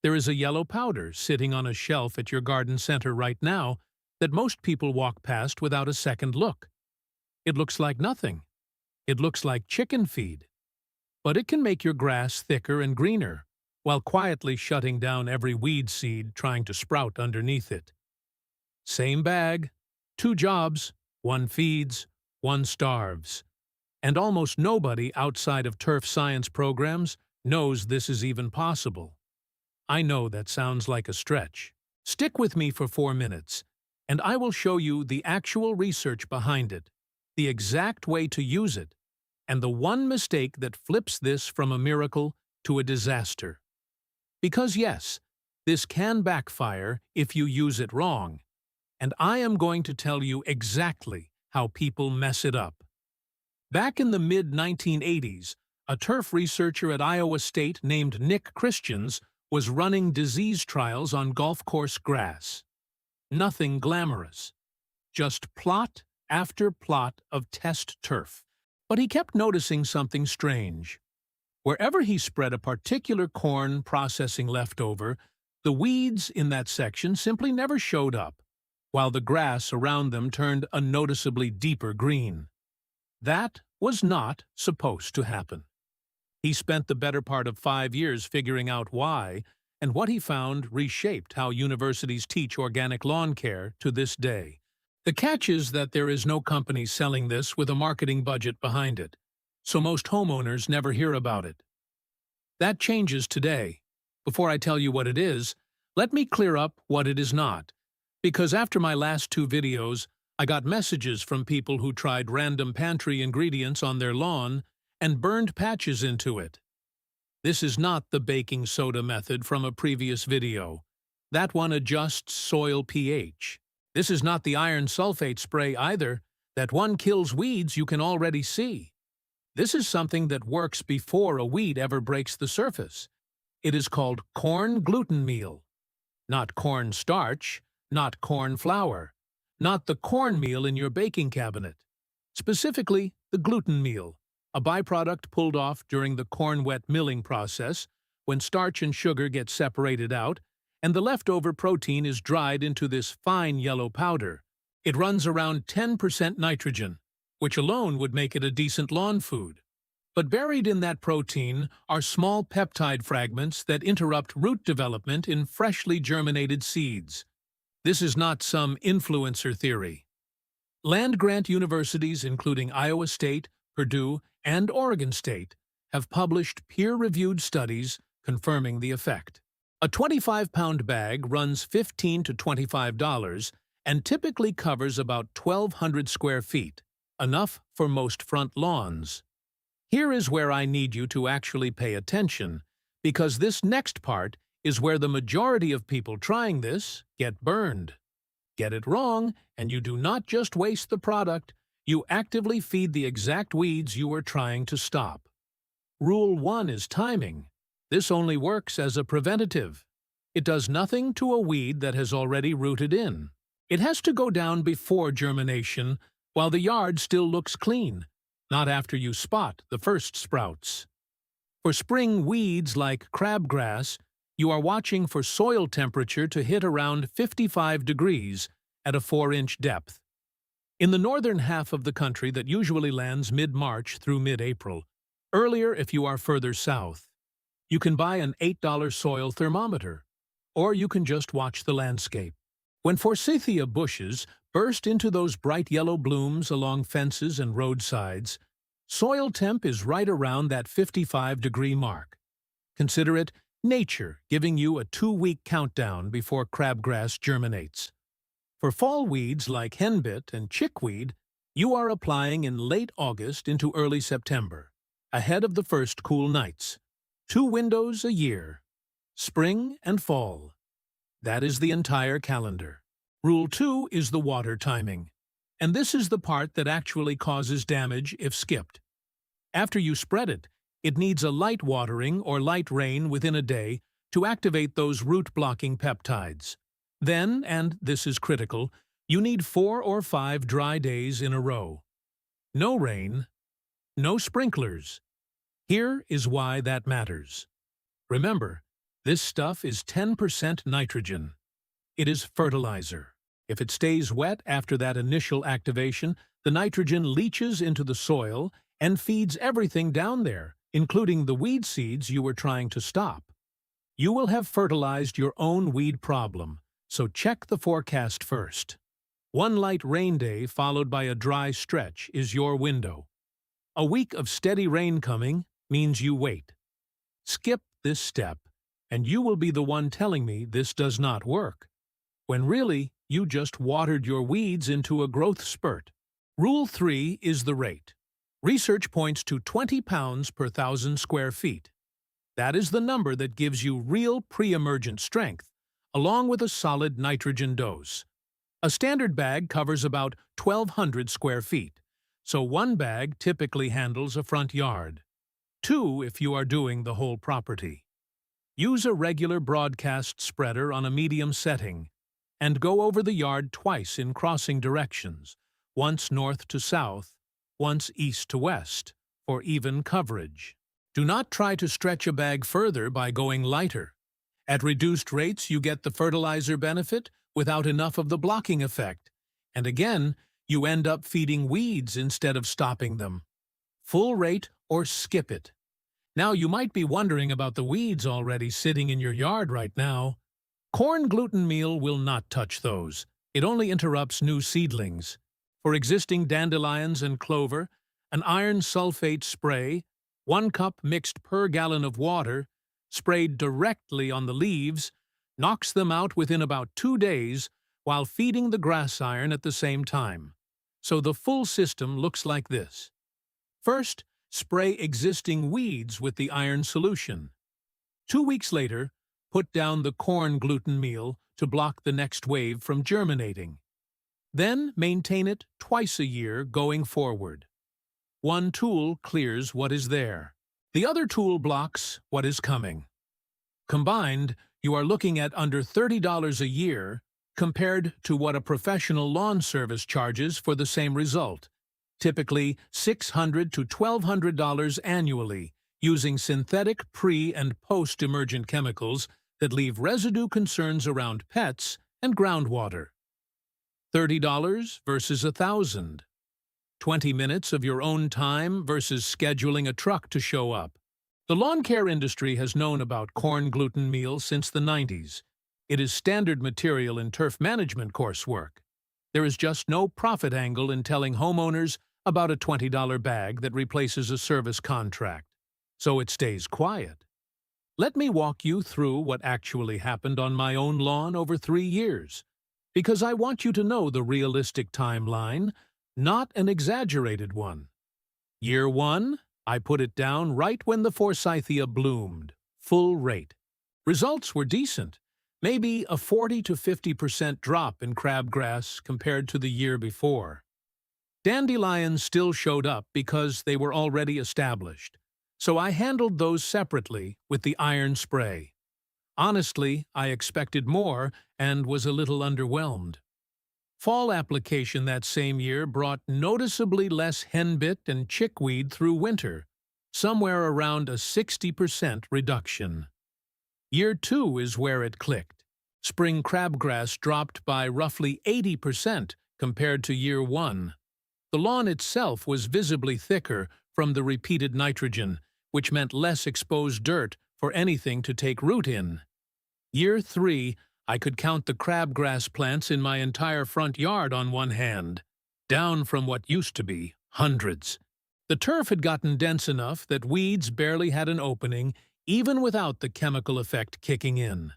There is a yellow powder sitting on a shelf at your garden center right now that most people walk past without a second look. It looks like nothing. It looks like chicken feed. But it can make your grass thicker and greener, while quietly shutting down every weed seed trying to sprout underneath it. Same bag, two jobs, one feeds, one starves. And almost nobody outside of turf science programs knows this is even possible. I know that sounds like a stretch. Stick with me for 4 minutes, and I will show you the actual research behind it, the exact way to use it, and the one mistake that flips this from a miracle to a disaster. Because yes, this can backfire if you use it wrong, and I am going to tell you exactly how people mess it up. Back in the mid-1980s, a turf researcher at Iowa State named Nick Christians was running disease trials on golf course grass. Nothing glamorous, just plot after plot of test turf. But he kept noticing something strange. Wherever he spread a particular corn processing leftover, the weeds in that section simply never showed up, while the grass around them turned a noticeably deeper green. That was not supposed to happen. He spent the better part of 5 years figuring out why, and what he found reshaped how universities teach organic lawn care to this day. The catch is that there is no company selling this with a marketing budget behind it, so most homeowners never hear about it. That changes today. Before I tell you what it is, let me clear up what it is not, because after my last 2 videos, I got messages from people who tried random pantry ingredients on their lawn and burned patches into it. This is not the baking soda method from a previous video. That one adjusts soil pH. This is not the iron sulfate spray either. That one kills weeds you can already see. This is something that works before a weed ever breaks the surface. It is called corn gluten meal. Not corn starch, not corn flour, not the cornmeal in your baking cabinet. Specifically, the gluten meal, a byproduct pulled off during the corn wet milling process when starch and sugar get separated out and the leftover protein is dried into this fine yellow powder. It runs around 10% nitrogen, which alone would make it a decent lawn food. But buried in that protein are small peptide fragments that interrupt root development in freshly germinated seeds. This is not some influencer theory. Land-grant universities, including Iowa State, Purdue, and Oregon State, have published peer-reviewed studies confirming the effect. A 25-pound bag runs $15 to $25 and typically covers about 1,200 square feet, enough for most front lawns. Here is where I need you to actually pay attention, because this next part is where the majority of people trying this get burned. Get it wrong, and you do not just waste the product, you actively feed the exact weeds you are trying to stop. Rule 1 is timing. This only works as a preventative. It does nothing to a weed that has already rooted in. It has to go down before germination, while the yard still looks clean, not after you spot the first sprouts. For spring weeds like crabgrass, you are watching for soil temperature to hit around 55 degrees at a 4-inch depth. In the northern half of the country, that usually lands mid-March through mid-April. Earlier if you are further south. You can buy an $8 soil thermometer, or you can just watch the landscape. When forsythia bushes burst into those bright yellow blooms along fences and roadsides, soil temp is right around that 55-degree mark. Consider it nature giving you a 2-week countdown before crabgrass germinates. For fall weeds like henbit and chickweed, you are applying in late August into early September, ahead of the first cool nights. 2 windows a year, spring and fall. That is the entire calendar. Rule 2 is the water timing, and this is the part that actually causes damage if skipped. After you spread it, it needs a light watering or light rain within a day to activate those root-blocking peptides. Then, and this is critical, you need 4 or 5 dry days in a row. No rain, no sprinklers. Here is why that matters. Remember, This stuff is 10% nitrogen. It is fertilizer. If it stays wet after that initial activation, the nitrogen leaches into the soil and feeds everything down there, including the weed seeds you were trying to stop. You will have fertilized your own weed problem, so check the forecast first. One light rain day followed by a dry stretch is your window. A week of steady rain coming means you wait. Skip this step, and you will be the one telling me this does not work, when really you just watered your weeds into a growth spurt. Rule 3 is the rate. Research points to 20 pounds per 1,000 square feet. That is the number that gives you real pre-emergent strength, along with a solid nitrogen dose. A standard bag covers about 1,200 square feet, so one bag typically handles a front yard. 2 if you are doing the whole property. Use a regular broadcast spreader on a medium setting, and go over the yard twice in crossing directions, once north to south, once east to west, for even coverage. Do not try to stretch a bag further by going lighter. At reduced rates, you get the fertilizer benefit without enough of the blocking effect, and again, you end up feeding weeds instead of stopping them. Full rate or skip it. Now you might be wondering about the weeds already sitting in your yard right now. Corn gluten meal will not touch those. It only interrupts new seedlings. For existing dandelions and clover, an iron sulfate spray, 1 cup mixed per gallon of water, sprayed directly on the leaves, knocks them out within about 2 days while feeding the grass iron at the same time. So the full system looks like this. First, spray existing weeds with the iron solution. 2 weeks later, put down the corn gluten meal to block the next wave from germinating. Then maintain it twice a year going forward. One tool clears what is there. The other tool blocks what is coming. Combined, you are looking at under $30 a year compared to what a professional lawn service charges for the same result, typically $600 to $1,200 annually, using synthetic pre- and post-emergent chemicals that leave residue concerns around pets and groundwater. $30 versus $1,000. 20 minutes of your own time versus scheduling a truck to show up. The lawn care industry has known about corn gluten meal since the 90s. It is standard material in turf management coursework. There is just no profit angle in telling homeowners about a $20 bag that replaces a service contract, so it stays quiet. Let me walk you through what actually happened on my own lawn over 3 years, because I want you to know the realistic timeline, not an exaggerated one. Year 1, I put it down right when the forsythia bloomed, full rate. Results were decent, maybe a 40 to 50% drop in crabgrass compared to the year before. Dandelions still showed up because they were already established, so I handled those separately with the iron spray. Honestly, I expected more and was a little underwhelmed. Fall application that same year brought noticeably less henbit and chickweed through winter, somewhere around a 60% reduction. Year 2 is where it clicked. Spring crabgrass dropped by roughly 80% compared to year 1. The lawn itself was visibly thicker from the repeated nitrogen, which meant less exposed dirt for anything to take root in. Year 3, I could count the crabgrass plants in my entire front yard on one hand, down from what used to be hundreds. The turf had gotten dense enough that weeds barely had an opening, even without the chemical effect kicking in.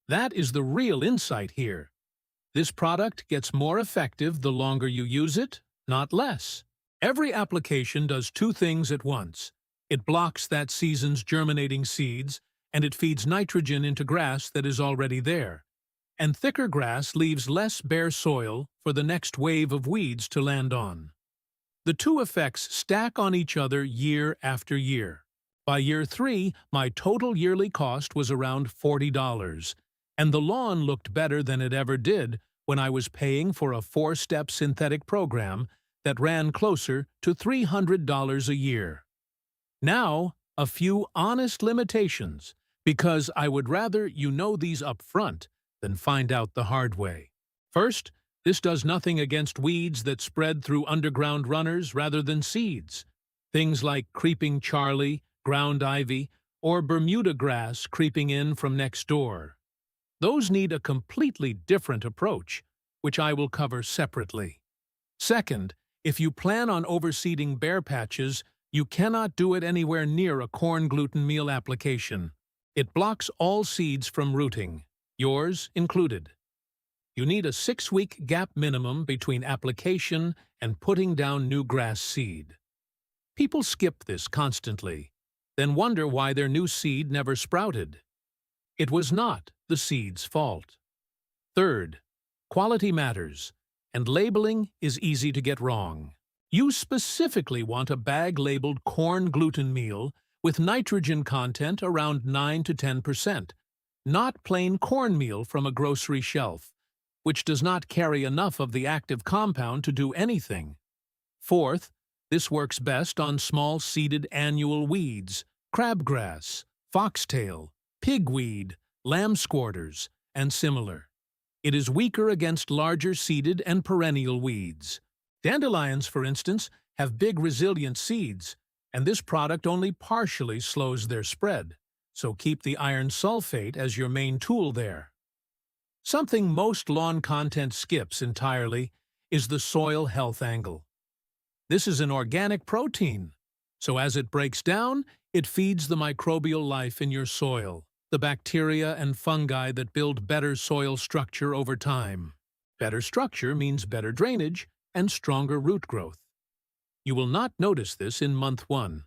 That is the real insight here. This product gets more effective the longer you use it, not less. Every application does 2 things at once. It blocks that season's germinating seeds, and it feeds nitrogen into grass that is already there. And thicker grass leaves less bare soil for the next wave of weeds to land on. The 2 effects stack on each other year after year. By year 3, my total yearly cost was around $40, and the lawn looked better than it ever did when I was paying for a 4-step synthetic program that ran closer to $300 a year. Now, a few honest limitations. Because I would rather you know these up front than find out the hard way. First, this does nothing against weeds that spread through underground runners rather than seeds. Things like creeping Charlie, ground ivy, or Bermuda grass creeping in from next door. Those need a completely different approach, which I will cover separately. Second, if you plan on overseeding bare patches, you cannot do it anywhere near a corn gluten meal application. It blocks all seeds from rooting, yours included. You need a 6-week gap minimum between application and putting down new grass seed. People skip this constantly, then wonder why their new seed never sprouted. It was not the seed's fault. Third, quality matters, and labeling is easy to get wrong. You specifically want a bag labeled corn gluten meal with nitrogen content around 9 to 10%, not plain cornmeal from a grocery shelf, which does not carry enough of the active compound to do anything. Fourth, this works best on small seeded annual weeds, crabgrass, foxtail, pigweed, lamb squarters, and similar. It is weaker against larger seeded and perennial weeds. Dandelions, for instance, have big resilient seeds, and this product only partially slows their spread, so keep the iron sulfate as your main tool there. Something most lawn content skips entirely is the soil health angle. This is an organic protein, so as it breaks down, it feeds the microbial life in your soil, the bacteria and fungi that build better soil structure over time. Better structure means better drainage and stronger root growth. You will not notice this in month 1.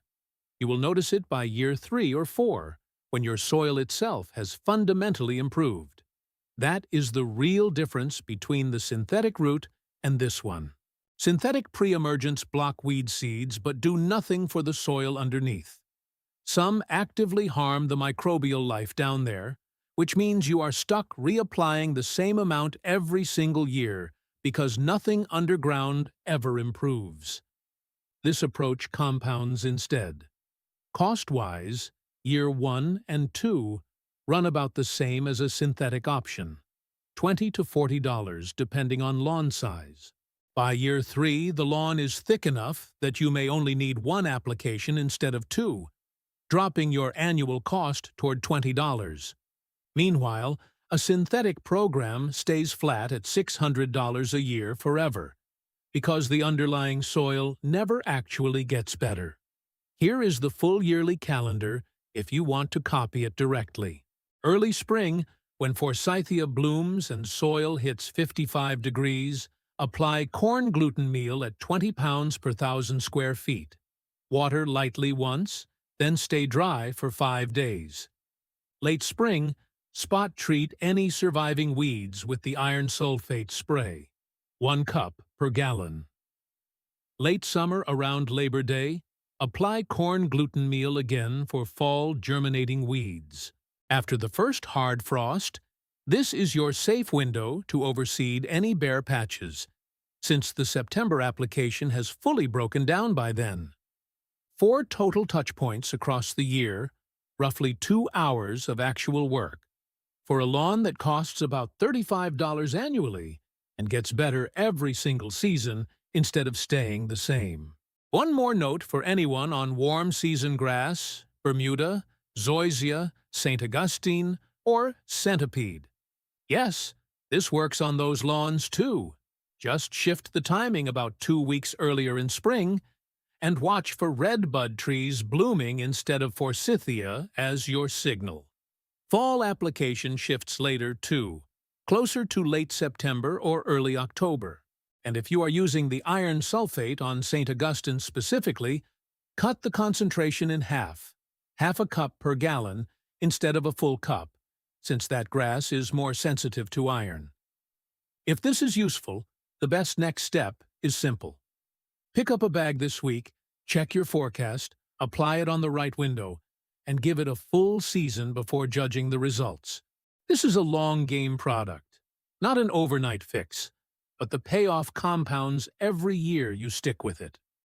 You will notice it by year 3 or 4, when your soil itself has fundamentally improved. That is the real difference between the synthetic route and this one. Synthetic pre-emergence block weed seeds but do nothing for the soil underneath. Some actively harm the microbial life down there, which means you are stuck reapplying the same amount every single year because nothing underground ever improves. This approach compounds instead. Cost-wise, year 1 and 2 run about the same as a synthetic option, $20 to $40 depending on lawn size. By year 3, the lawn is thick enough that you may only need 1 application instead of 2, dropping your annual cost toward $20. Meanwhile, a synthetic program stays flat at $600 a year forever, because the underlying soil never actually gets better. Here is the full yearly calendar if you want to copy it directly. Early spring, when forsythia blooms and soil hits 55 degrees, apply corn gluten meal at 20 pounds per 1,000 square feet. Water lightly once, then stay dry for 5 days. Late spring, spot treat any surviving weeds with the iron sulfate spray, 1 cup per gallon. Late summer around Labor Day, apply corn gluten meal again for fall germinating weeds. After the first hard frost, this is your safe window to overseed any bare patches, since the September application has fully broken down by then. 4 total touch points across the year, roughly 2 hours of actual work, for a lawn that costs about $35 annually and gets better every single season instead of staying the same. One more note for anyone on warm season grass, Bermuda, Zoysia, St. Augustine, or Centipede. Yes, this works on those lawns too. Just shift the timing about 2 weeks earlier in spring and watch for red bud trees blooming instead of forsythia as your signal. Fall application shifts later too, closer to late September or early October. And if you are using the iron sulfate on St. Augustine specifically, cut the concentration in half a cup per gallon instead of a full cup, since that grass is more sensitive to iron. If this is useful, the best next step is simple. Pick up a bag this week, check your forecast, apply it on the right window, and give it a full season before judging the results. This is a long-game product, not an overnight fix, but the payoff compounds every year you stick with it.